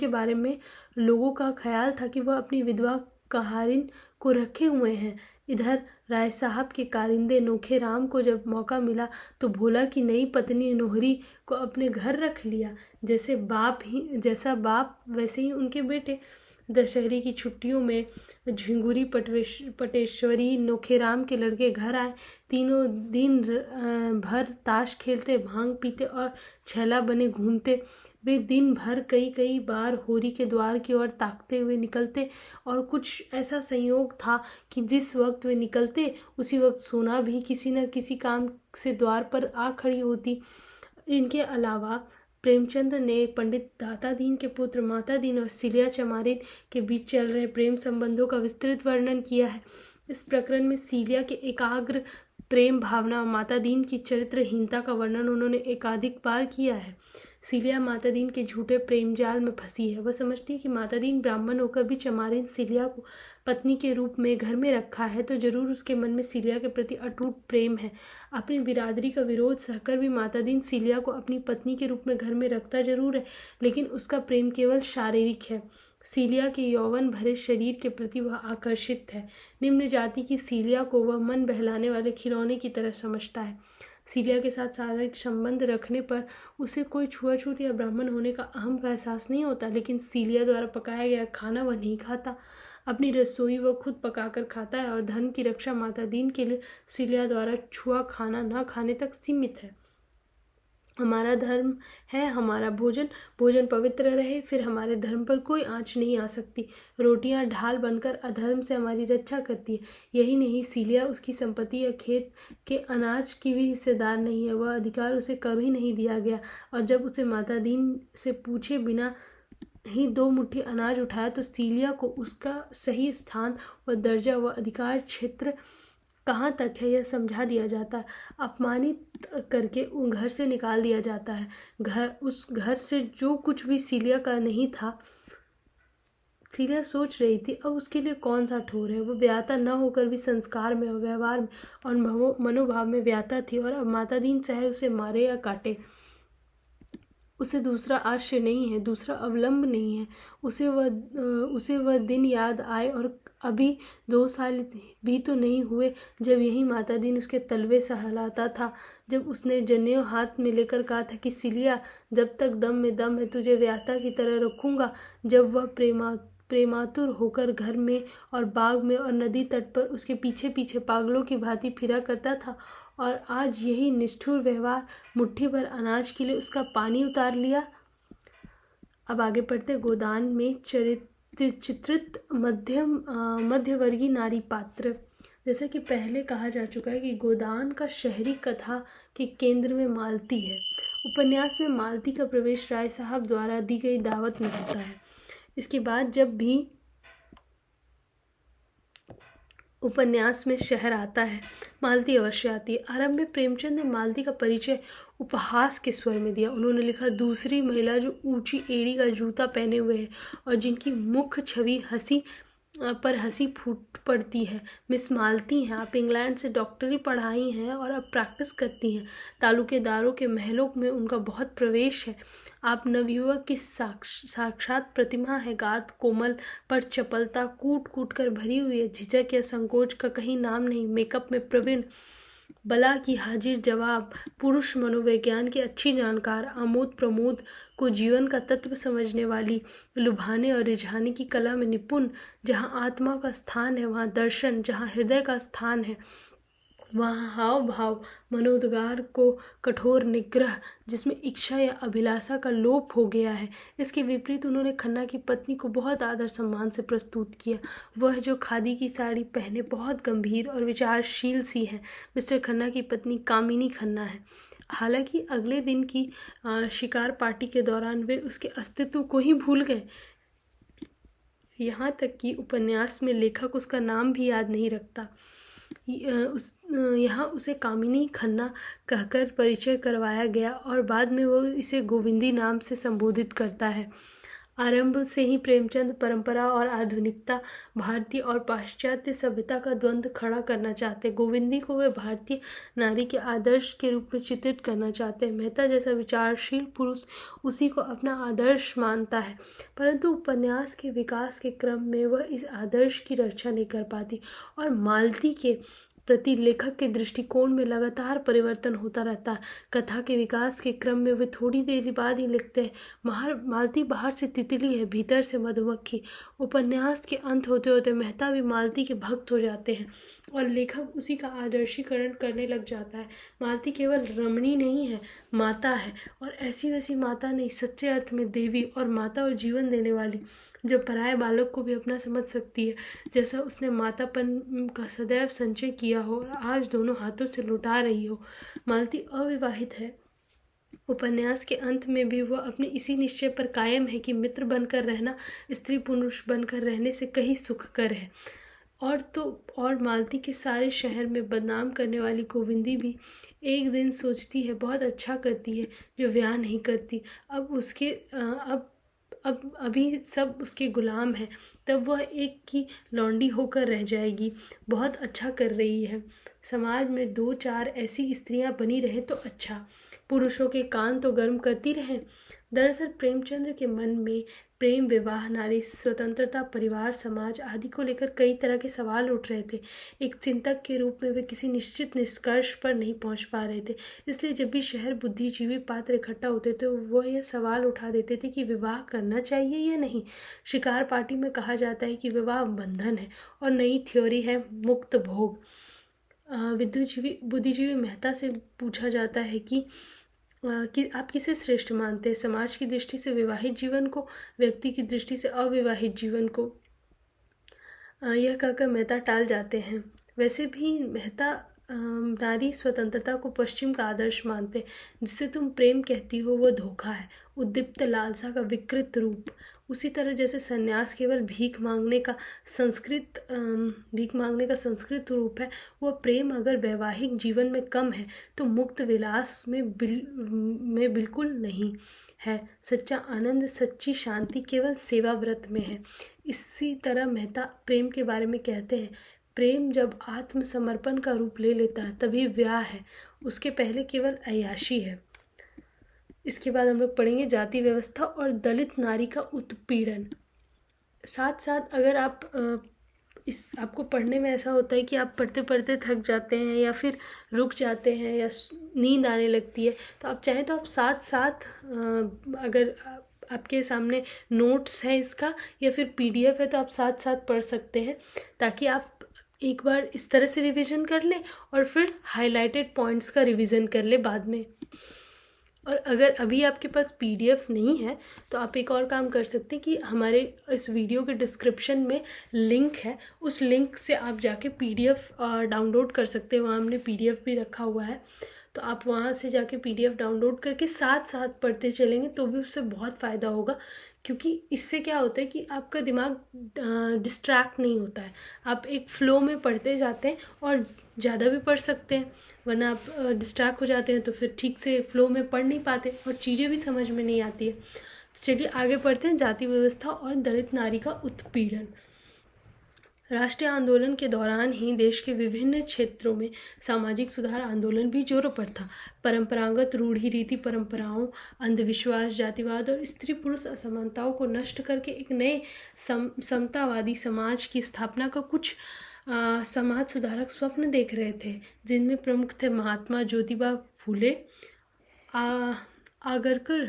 बारे में लोगों का ख्याल था कि वह अपनी विधवा कहारिन को रखे हुए हैं। इधर राय साहब के कारिंदे नोखे राम को जब मौका मिला तो भोला की नई पत्नी नोहरी को अपने घर रख लिया। जैसा बाप वैसे ही उनके बेटे। दशहरे की छुट्टियों में झिंगुरी पटेश्वरी नोखेराम के लड़के घर आए। तीनों दिन भर ताश खेलते, भांग पीते और छैला बने घूमते। वे दिन भर कई बार होरी के द्वार की ओर ताकते हुए निकलते, और कुछ ऐसा संयोग था कि जिस वक्त वे निकलते उसी वक्त सोना भी किसी न किसी काम से द्वार पर आ खड़ी होती। इनके अलावा प्रेमचंद ने पंडित दातादीन के पुत्र मातादीन और सिलिया चमारिन के बीच चल रहे प्रेम संबंधों का विस्तृत वर्णन किया है। इस प्रकरण में सिलिया के एकाग्र प्रेम भावना और मातादीन की चरित्रहीनता का वर्णन उन्होंने एकाधिक बार किया है। सिलिया मातादीन के झूठे प्रेम जाल में फंसी है। वह समझती है कि मातादीन ब्राह्मण होकर भी चमारिन सिलिया को पत्नी के रूप में घर में रखा है तो जरूर उसके मन में सिलिया के प्रति अटूट प्रेम है। अपनी बिरादरी का विरोध सहकर भी मातादीन सिलिया को अपनी पत्नी के रूप में घर में रखता जरूर है, लेकिन उसका प्रेम केवल शारीरिक है। सिलिया के यौवन भरे शरीर के प्रति वह आकर्षित है। निम्न जाति की सिलिया को वह मन बहलाने वाले खिलौने की तरह समझता है। सिलिया के साथ शारीरिक संबंध रखने पर उसे कोई छुआछूत या ब्राह्मण होने का अहम का एहसास नहीं होता, लेकिन सिलिया द्वारा पकाया गया खाना वह नहीं खाता। अपनी रसोई वह खुद पकाकर खाता है और धर्म की रक्षा मातादीन के लिए सिलिया द्वारा छुआ खाना न खाने तक सीमित है। हमारा धर्म है हमारा भोजन, भोजन पवित्र रहे, फिर हमारे धर्म पर कोई आँच नहीं आ सकती। रोटियां ढाल बनकर अधर्म से हमारी रक्षा करती है। यही नहीं, सिलिया उसकी संपत्ति या खेत के अनाज की भी हिस्सेदार नहीं है। वह अधिकार उसे कभी नहीं दिया गया, और जब उसे मातादीन से पूछे बिना ही 2 मुट्ठी अनाज उठाया तो सिलिया को उसका सही स्थान व दर्जा व अधिकार क्षेत्र कहाँ तक है यह समझा दिया जाता है। अपमानित करके घर से निकाल दिया जाता है। उस घर से जो कुछ भी सिलिया का नहीं था, सिलिया सोच रही थी अब उसके लिए कौन सा ठोर है। वो व्याता न होकर भी संस्कार में और व्यवहार में और मनोभाव में व्याता थी, और अब मातादीन चाहे उसे मारे या काटे, उसे दूसरा आश्रय नहीं है, दूसरा अवलंब नहीं है। उसे वह दिन याद आए और अभी 2 साल भी तो नहीं हुए जब यही माता दीन उसके तलवे सहलाता था, जब उसने जनेऊ हाथ में लेकर कहा था कि सिलिया, जब तक दम में दम है तुझे व्याता की तरह रखूँगा। जब वह प्रेमातुर होकर घर में और बाग में और नदी तट पर उसके पीछे पीछे पागलों की भांति फिरा करता था, और आज यही निष्ठुर व्यवहार मुट्ठी भर अनाज के लिए उसका पानी उतार लिया। अब आगे पढ़ते। गोदान में चित्रित मध्यवर्गीय नारी पात्र। जैसा कि पहले कहा जा चुका है कि गोदान का शहरी कथा के केंद्र में मालती है। उपन्यास में मालती का प्रवेश राय साहब द्वारा दी गई दावत में होता है। इसके बाद जब भी उपन्यास में शहर आता है, मालती अवश्य आती है। आरंभ में प्रेमचंद ने मालती का परिचय उपहास के स्वर में दिया। उन्होंने लिखा, दूसरी महिला जो ऊंची एड़ी का जूता पहने हुए है और जिनकी मुख छवि हंसी फूट पड़ती है, मिस मालती हैं। आप इंग्लैंड से डॉक्टरी पढ़ाई हैं और अब प्रैक्टिस करती हैं। तालुकेदारों के महलों में उनका बहुत प्रवेश है। आप नवयुवक की साक्षात प्रतिमा है। गात कोमल पर चपलता कूट कूट कर भरी हुई है। झिझक या संकोच का कहीं नाम नहीं। मेकअप में प्रवीण, बला की हाजिर जवाब, पुरुष मनोविज्ञान की अच्छी जानकार, आमोद प्रमोद को जीवन का तत्व समझने वाली, लुभाने और रिझाने की कला में निपुण। जहाँ आत्मा का स्थान है वहाँ दर्शन, जहाँ हृदय का स्थान है वहाँ हाव भाव, मनोद्गार को कठोर निग्रह, जिसमें इच्छा या अभिलाषा का लोप हो गया है। इसके विपरीत उन्होंने खन्ना की पत्नी को बहुत आदर सम्मान से प्रस्तुत किया। वह जो खादी की साड़ी पहने बहुत गंभीर और विचारशील सी है। मिस्टर खन्ना की पत्नी कामिनी खन्ना है। हालांकि अगले दिन की शिकार पार्टी के दौरान वे उसके अस्तित्व को ही भूल गए। यहाँ तक कि उपन्यास में लेखक उसका नाम भी याद नहीं रखता। यहाँ उसे कामिनी खन्ना कहकर परिचय करवाया गया और बाद में वो इसे गोविंदी नाम से संबोधित करता है। आरंभ से ही प्रेमचंद परंपरा और आधुनिकता, भारतीय और पाश्चात्य सभ्यता का द्वंद्व खड़ा करना चाहते। गोविंदी को वे भारतीय नारी के आदर्श के रूप में चित्रित करना चाहते हैं। मेहता जैसा विचारशील पुरुष उसी को अपना आदर्श मानता है, परंतु उपन्यास के विकास के क्रम में वह इस आदर्श की रक्षा नहीं कर पाती और मालती के प्रति लेखक के दृष्टिकोण में लगातार परिवर्तन होता रहता है। कथा के विकास के क्रम में वे थोड़ी देर बाद ही लिखते हैं, मालती बाहर से तितली है, भीतर से मधुमक्खी। उपन्यास के अंत होते होते मेहता भी मालती के भक्त हो जाते हैं और लेखक उसी का आदर्शीकरण करने लग जाता है। मालती केवल रमणी नहीं है, माता है, और ऐसी वैसी माता नहीं, सच्चे अर्थ में देवी और माता और जीवन देने वाली, जो पराये बालक को भी अपना समझ सकती है, जैसा उसने मातापन का सदैव संचय किया हो और आज दोनों हाथों से लुटा रही हो। मालती अविवाहित है। उपन्यास के अंत में भी वह अपने इसी निश्चय पर कायम है कि मित्र बनकर रहना स्त्री पुरुष बनकर रहने से कहीं सुखकर है। और मालती के सारे शहर में बदनाम करने वाली गोविंदी भी एक दिन सोचती है बहुत अच्छा करती है जो ब्याह नहीं करती। अब अभी सब उसके गुलाम हैं, तब वह एक की लौंडी होकर रह जाएगी। बहुत अच्छा कर रही है। समाज में 2-4 ऐसी स्त्रियां बनी रहे तो अच्छा, पुरुषों के कान तो गर्म करती रहें। दरअसल प्रेमचंद्र के मन में प्रेम, विवाह, नारी स्वतंत्रता, परिवार, समाज आदि को लेकर कई तरह के सवाल उठ रहे थे। एक चिंतक के रूप में वे किसी निश्चित निष्कर्ष पर नहीं पहुंच पा रहे थे। इसलिए जब भी शहर बुद्धिजीवी पात्र इकट्ठा होते थे वो यह सवाल उठा देते थे कि विवाह करना चाहिए या नहीं। शिकार पार्टी में कहा जाता है कि विवाह बंधन है और नई थ्योरी है मुक्त भोग। बुद्धिजीवी मेहता से पूछा जाता है कि आप किसे श्रेष्ठ मानते हैं, समाज की दृष्टि से विवाहित जीवन को, व्यक्ति की दृष्टि से अविवाहित जीवन को। यह कहकर मेहता टाल जाते हैं। वैसे भी मेहता नारी स्वतंत्रता को पश्चिम का आदर्श मानते हैं। जिसे तुम प्रेम कहती हो वह धोखा है, उद्दीप्त लालसा का विकृत रूप। उसी तरह जैसे सन्यास केवल भीख मांगने का संस्कृत रूप है, वह प्रेम अगर वैवाहिक जीवन में कम है तो मुक्त विलास में बिल्कुल नहीं है। सच्चा आनंद, सच्ची शांति केवल सेवा व्रत में है। इसी तरह मेहता प्रेम के बारे में कहते हैं, प्रेम जब आत्मसमर्पण का रूप ले लेता है तभी ब्याह है, उसके पहले केवल अय्याशी है। इसके बाद हम लोग पढ़ेंगे जाति व्यवस्था और दलित नारी का उत्पीड़न। साथ साथ अगर आप इस आपको पढ़ने में ऐसा होता है कि आप पढ़ते पढ़ते थक जाते हैं या फिर रुक जाते हैं या नींद आने लगती है, तो आप चाहें तो आप साथ साथ अगर आपके सामने नोट्स है इसका या फिर PDF है तो आप साथ साथ पढ़ सकते हैं, ताकि आप एक बार इस तरह से रिवीजन कर लें और फिर हाइलाइटेड पॉइंट्स का रिवीजन कर लें बाद में। और अगर अभी आपके पास PDF नहीं है तो आप एक और काम कर सकते हैं कि हमारे इस वीडियो के डिस्क्रिप्शन में लिंक है, उस लिंक से आप जाके PDF डाउनलोड कर सकते हैं। वहाँ हमने PDF भी रखा हुआ है, तो आप वहाँ से जाके PDF डाउनलोड करके साथ साथ पढ़ते चलेंगे तो भी उससे बहुत फ़ायदा होगा। क्योंकि इससे क्या होता है कि आपका दिमाग डिस्ट्रैक्ट नहीं होता है, आप एक फ़्लो में पढ़ते जाते हैं और ज़्यादा भी पढ़ सकते हैं, वरना आप डिस्ट्रैक्ट हो जाते हैं तो फिर ठीक से फ़्लो में पढ़ नहीं पाते और चीज़ें भी समझ में नहीं आती है। चलिए आगे पढ़ते हैं। जाति व्यवस्था और दलित नारी का उत्पीड़न। राष्ट्रीय आंदोलन के दौरान ही देश के विभिन्न क्षेत्रों में सामाजिक सुधार आंदोलन भी जोरों पर था। परंपरागत रूढ़ी रीति परंपराओं, अंधविश्वास, जातिवाद और स्त्री पुरुष असमानताओं को नष्ट करके एक नए समतावादी समाज की स्थापना का कुछ समाज सुधारक स्वप्न देख रहे थे, जिनमें प्रमुख थे महात्मा ज्योतिबा फूले, आगरकर,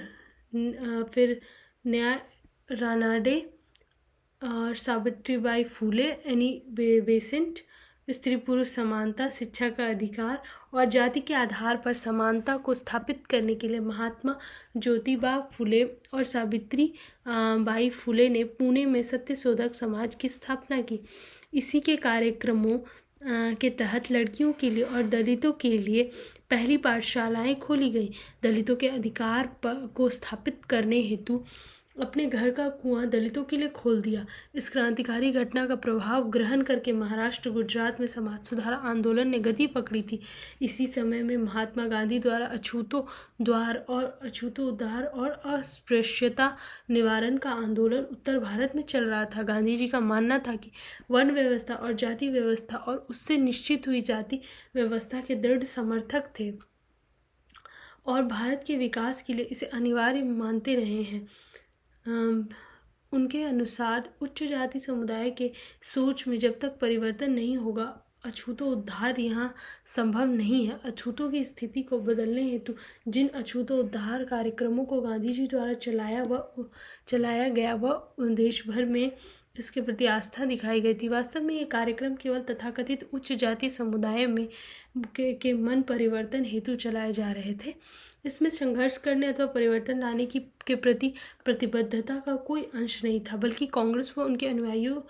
फिर न्याय रानाडे और सावित्रीबाई फूले, एनी बेसेंट। स्त्री पुरुष समानता, शिक्षा का अधिकार और जाति के आधार पर समानता को स्थापित करने के लिए महात्मा ज्योतिबा फूले और सावित्री बाई फूले ने पुणे में सत्यशोधक समाज की स्थापना की। इसी के कार्यक्रमों के तहत लड़कियों के लिए और दलितों के लिए पहली पाठशालाएं खोली गई। दलितों के अधिकार को स्थापित करने हेतु अपने घर का कुआं दलितों के लिए खोल दिया। इस क्रांतिकारी घटना का प्रभाव ग्रहण करके महाराष्ट्र, गुजरात में समाज सुधार आंदोलन ने गति पकड़ी थी। इसी समय में महात्मा गांधी द्वारा अछूतोद्धार और अस्पृश्यता निवारण का आंदोलन उत्तर भारत में चल रहा था। गांधी जी का मानना था कि वर्ण व्यवस्था और जाति व्यवस्था और उससे निश्चित हुई जाति व्यवस्था के दृढ़ समर्थक थे और भारत के विकास के लिए इसे अनिवार्य मानते रहे हैं। उनके अनुसार उच्च जाति समुदाय के सोच में जब तक परिवर्तन नहीं होगा, अछूतोद्धार यहाँ संभव नहीं है। अछूतों की स्थिति को बदलने हेतु जिन अछूतोद्धार कार्यक्रमों को गांधी जी द्वारा चलाया गया वह देश भर में इसके प्रति आस्था दिखाई गई थी। वास्तव में ये कार्यक्रम केवल तथाकथित उच्च जाति समुदाय में के मन परिवर्तन हेतु चलाए जा रहे थे। इसमें संघर्ष करने अथवा परिवर्तन लाने के प्रति प्रतिबद्धता का कोई अंश नहीं था, बल्कि कांग्रेस व उनके अनुयायियों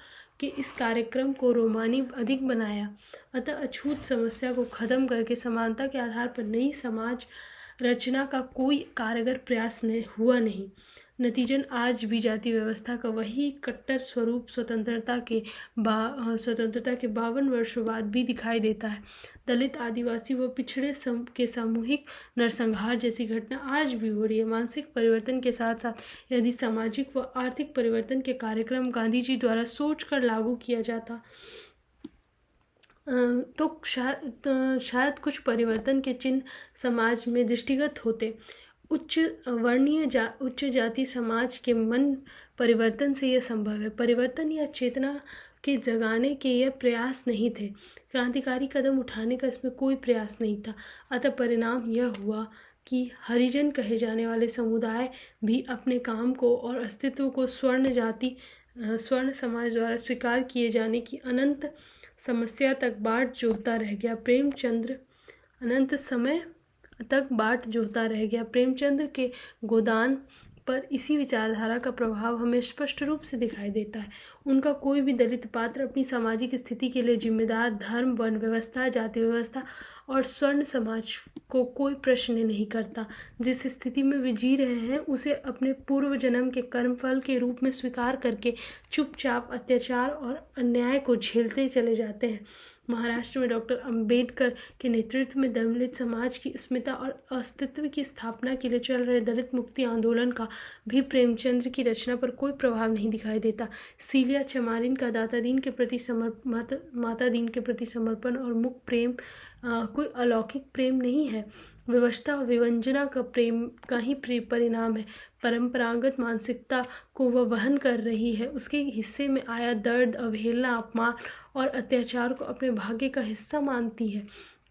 के इस कार्यक्रम को रोमानी अधिक बनाया। अतः अछूत समस्या को खत्म करके समानता के आधार पर नई समाज रचना का कोई कारगर प्रयास हुआ नहीं। नतीजन आज भी जाति व्यवस्था का वही कट्टर स्वरूप स्वतंत्रता के 52 वर्षों बाद भी दिखाई देता है। दलित, आदिवासी व पिछड़े के सामूहिक नरसंहार जैसी घटना आज भी हो रही है। मानसिक परिवर्तन के साथ साथ यदि सामाजिक व आर्थिक परिवर्तन के कार्यक्रम गांधी जी द्वारा सोचकर लागू किया जाता तो शायद कुछ परिवर्तन के चिन्ह समाज में दृष्टिगत होते। उच्च जाति समाज के मन परिवर्तन से यह संभव है। परिवर्तन या चेतना के जगाने के यह प्रयास नहीं थे। क्रांतिकारी कदम उठाने का इसमें कोई प्रयास नहीं था। अतः परिणाम यह हुआ कि हरिजन कहे जाने वाले समुदाय भी अपने काम को और अस्तित्व को स्वर्ण समाज द्वारा स्वीकार किए जाने की अनंत समस्या तक बाट जोहता रह गया। प्रेमचंद्र के गोदान पर इसी विचारधारा का प्रभाव हमें स्पष्ट रूप से दिखाई देता है। उनका कोई भी दलित पात्र अपनी सामाजिक स्थिति के लिए जिम्मेदार धर्म, वर्ण व्यवस्था, जाति व्यवस्था और स्वर्ण समाज को कोई प्रश्न नहीं करता। जिस स्थिति में वे जी रहे हैं उसे अपने पूर्व जन्म के कर्मफल के रूप में स्वीकार करके चुपचाप अत्याचार और अन्याय को झेलते चले जाते हैं। महाराष्ट्र में डॉक्टर अंबेडकर के नेतृत्व में दलित समाज की अस्मिता और अस्तित्व की स्थापना के लिए चल रहे दलित मुक्ति आंदोलन का भी प्रेमचंद्र की रचना पर कोई प्रभाव नहीं दिखाई देता। सीलिया चमारिन का माता दीन के प्रति समर्पण और मुख प्रेम कोई अलौकिक प्रेम नहीं है। विवशता और विवंजना का प्रेम का ही परिणाम है। परंपरागत मानसिकता को वह वहन कर रही है। उसके हिस्से में आया दर्द, अवहेलना, अपमान और अत्याचार को अपने भाग्य का हिस्सा मानती है।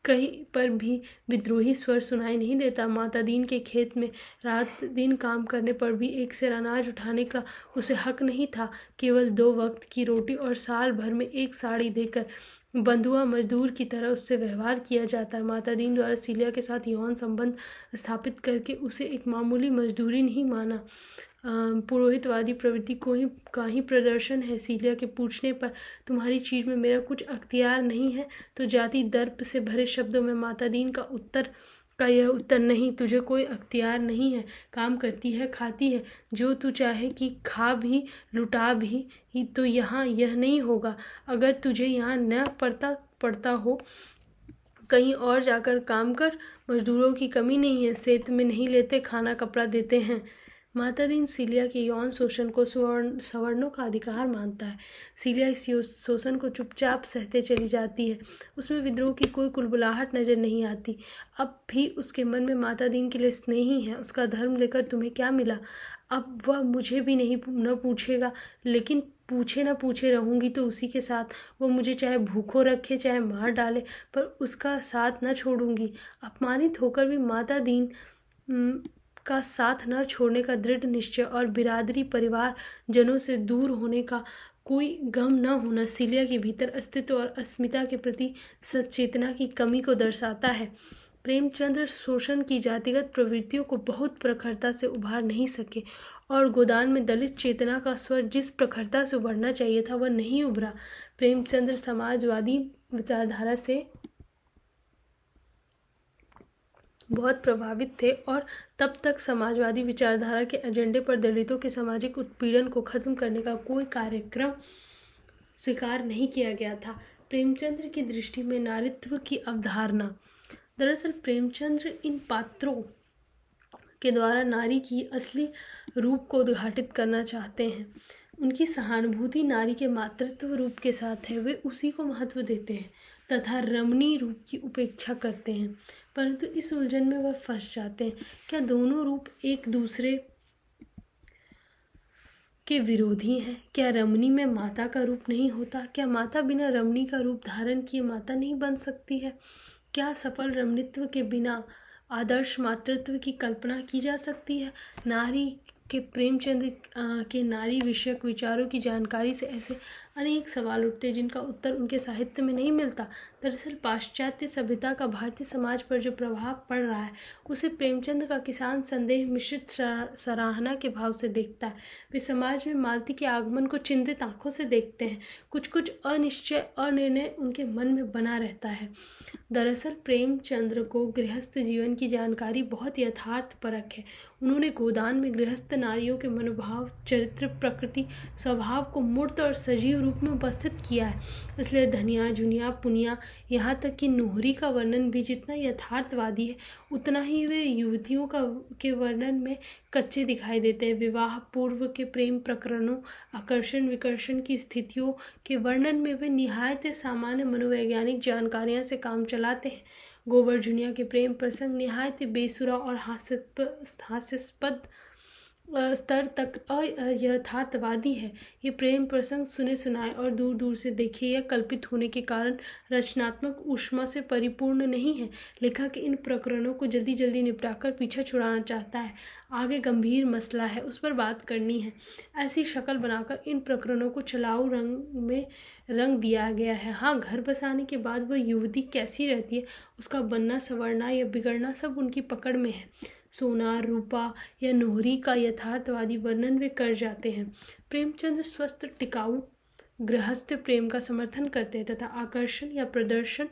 कहीं पर भी विद्रोही स्वर सुनाई नहीं देता। माता दीन के खेत में रात दिन काम करने पर भी एक सेर अनाज उठाने का उसे हक नहीं था। केवल 2 वक्त की रोटी और साल भर में एक साड़ी देकर बंधुआ मजदूर की तरह उससे व्यवहार किया जाता है। माता दीन द्वारा सीलिया के साथ यौन संबंध स्थापित करके उसे एक मामूली मजदूरी नहीं माना, पुरोहितवादी प्रवृत्ति का ही प्रदर्शन है। सीलिया के पूछने पर तुम्हारी चीज में मेरा कुछ अख्तियार नहीं है तो जाति दर्प से भरे शब्दों में माता दीन का यह उत्तर, नहीं, तुझे कोई अख्तियार नहीं है। काम करती है, खाती है, जो तू चाहे कि खा भी लुटा भी ही, तो यहाँ यह नहीं होगा। अगर तुझे यहाँ न पड़ता हो कहीं और जाकर काम कर। मजदूरों की कमी नहीं है, सेत में नहीं लेते, खाना कपड़ा देते हैं। माता दीन सीलिया के यौन शोषण को सवर्णों का अधिकार मानता है। सीलिया इस शोषण को चुपचाप सहते चली जाती है। उसमें विद्रोह की कोई कुलबुलाहट नजर नहीं आती। अब भी उसके मन में माता दीन के लिए स्नेह ही है। उसका धर्म लेकर तुम्हें क्या मिला? अब वह मुझे भी न पूछेगा, लेकिन पूछे न पूछे रहूंगी तो उसी के साथ। वो मुझे चाहे भूखो रखे, चाहे मार डाले, पर उसका साथ न छोड़ूंगी। अपमानित होकर भी माता दीन का साथ न छोड़ने का दृढ़ निश्चय और बिरादरी परिवार जनों से दूर होने का कोई गम न होना सीलिया के भीतर अस्तित्व और अस्मिता के प्रति सचेतना की कमी को दर्शाता है। प्रेमचंद्र शोषण की जातिगत प्रवृत्तियों को बहुत प्रखरता से उभार नहीं सके और गोदान में दलित चेतना का स्वर जिस प्रखरता से उभरना चाहिए था वह नहीं उभरा। प्रेमचंद्र समाजवादी विचारधारा से बहुत प्रभावित थे और तब तक समाजवादी विचारधारा के एजेंडे पर दलितों के सामाजिक उत्पीड़न को खत्म करने का कोई कार्यक्रम स्वीकार नहीं किया गया था। प्रेमचंद्र की दृष्टि में नारीत्व की अवधारणा, दरअसल प्रेमचंद्र इन पात्रों के द्वारा नारी की असली रूप को उद्घाटित करना चाहते हैं। उनकी सहानुभूति नारी के मातृत्व रूप के साथ है। वे उसी को महत्व देते हैं तथा रमणीय रूप की उपेक्षा करते हैं, परंतु इस उलझन में वह फंस जाते हैं। क्या दोनों रूप एक दूसरे के विरोधी हैं? क्या रमणी में माता का रूप नहीं होता? क्या माता बिना रमणी का रूप धारण किए माता नहीं बन सकती है? क्या सफल रमणीत्व के बिना आदर्श मातृत्व की कल्पना की जा सकती है? नारी के प्रेमचंद्र के नारी विषयक विचारों की जानकारी से ऐसे अनेक सवाल उठते हैं जिनका उत्तर उनके साहित्य में नहीं मिलता। दरअसल पाश्चात्य सभ्यता का भारतीय समाज पर जो प्रभाव पड़ रहा है उसे प्रेमचंद का किसान संदेह मिश्रित सराहना के भाव से देखता है। वे समाज में मालती के आगमन को चिंतित आंखों से देखते हैं। कुछ अनिश्चय, अनिर्णय उनके मन में बना रहता है। दरअसल प्रेमचंद्र को गृहस्थ जीवन की जानकारी बहुत यथार्थपरक है। उन्होंने गोदान में गृहस्थ नारियों के मनोभाव, चरित्र, प्रकृति, स्वभाव को मूर्त और सजीव रूप में उपस्थित किया है। इसलिए धनिया, जुनिया, पुनिया, यहाँ तक कि नोहरी का वर्णन भी जितना यथार्थवादी है उतना ही वे युवतियों के वर्णन में कच्चे दिखाई देते हैं। विवाह पूर्व के प्रेम प्रकरणों, आकर्षण विकर्षण की स्थितियों के वर्णन में वे निहायत सामान्य मनोवैज्ञानिक जानकारियां से काम चलाते हैं। गोबर जुनिया के प्रेम प्रसंग निहायत बेसुरा और हास्यास्पद स्तर तक अयथार्थवादी है। ये प्रेम प्रसंग सुने सुनाए और दूर दूर से देखे या कल्पित होने के कारण रचनात्मक ऊष्मा से परिपूर्ण नहीं है। लेखक इन प्रकरणों को जल्दी जल्दी निपटाकर पीछा छुड़ाना चाहता है। आगे गंभीर मसला है, उस पर बात करनी है। ऐसी शक्ल बनाकर इन प्रकरणों को छलाऊ रंग में रंग दिया गया है। हाँ, घर बसाने के बाद वह युवती कैसी रहती है, उसका बनना संवरना या बिगड़ना सब उनकी पकड़ में है। सोना, रूपा या नोहरी का यथार्थवादी वर्णन वे कर जाते हैं। प्रेमचंद्र स्वस्थ, टिकाऊ गृहस्थ प्रेम का समर्थन करते हैं तथा आकर्षण या प्रदर्शन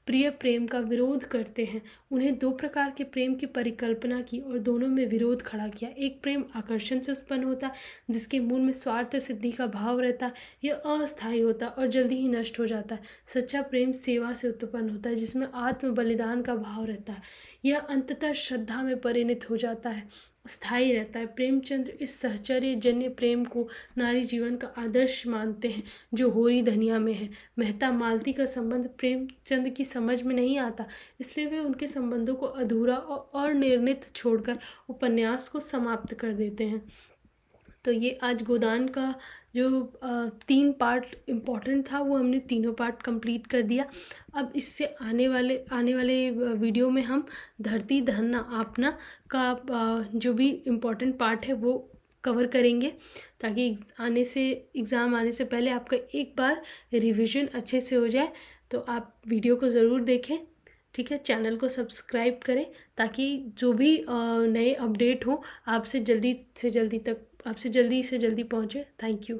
प्रिय प्रेम का विरोध करते हैं। उन्हें 2 प्रकार के प्रेम की परिकल्पना की और दोनों में विरोध खड़ा किया। एक प्रेम आकर्षण से उत्पन्न होता है जिसके मूल में स्वार्थ सिद्धि का भाव रहता है। यह अस्थायी होता है और जल्दी ही नष्ट हो जाता है। सच्चा प्रेम सेवा से उत्पन्न होता है जिसमें आत्म बलिदान का भाव रहता है। यह अंततः श्रद्धा में परिणत हो जाता है। स्थायी रहता है। प्रेमचंद्र इस सहचर्य जन्य प्रेम को नारी जीवन का आदर्श मानते हैं जो होरी धनिया में है। मेहता मालती का संबंध प्रेमचंद की समझ में नहीं आता, इसलिए वे उनके संबंधों को अधूरा और अनिर्णित छोड़कर उपन्यास को समाप्त कर देते हैं। तो ये आज गोदान का जो 3 पार्ट इम्पॉर्टेंट था वो हमने तीनों पार्ट कंप्लीट कर दिया। अब इससे आने वाले वीडियो में हम धरती धरना आपना का जो भी इम्पॉर्टेंट पार्ट है वो कवर करेंगे, ताकि एग्ज़ाम आने से पहले आपका एक बार रिवीजन अच्छे से हो जाए। तो आप वीडियो को ज़रूर देखें, ठीक है। चैनल को सब्सक्राइब करें ताकि जो भी नए अपडेट हो आपसे जल्दी से जल्दी पहुंचे। Thank you.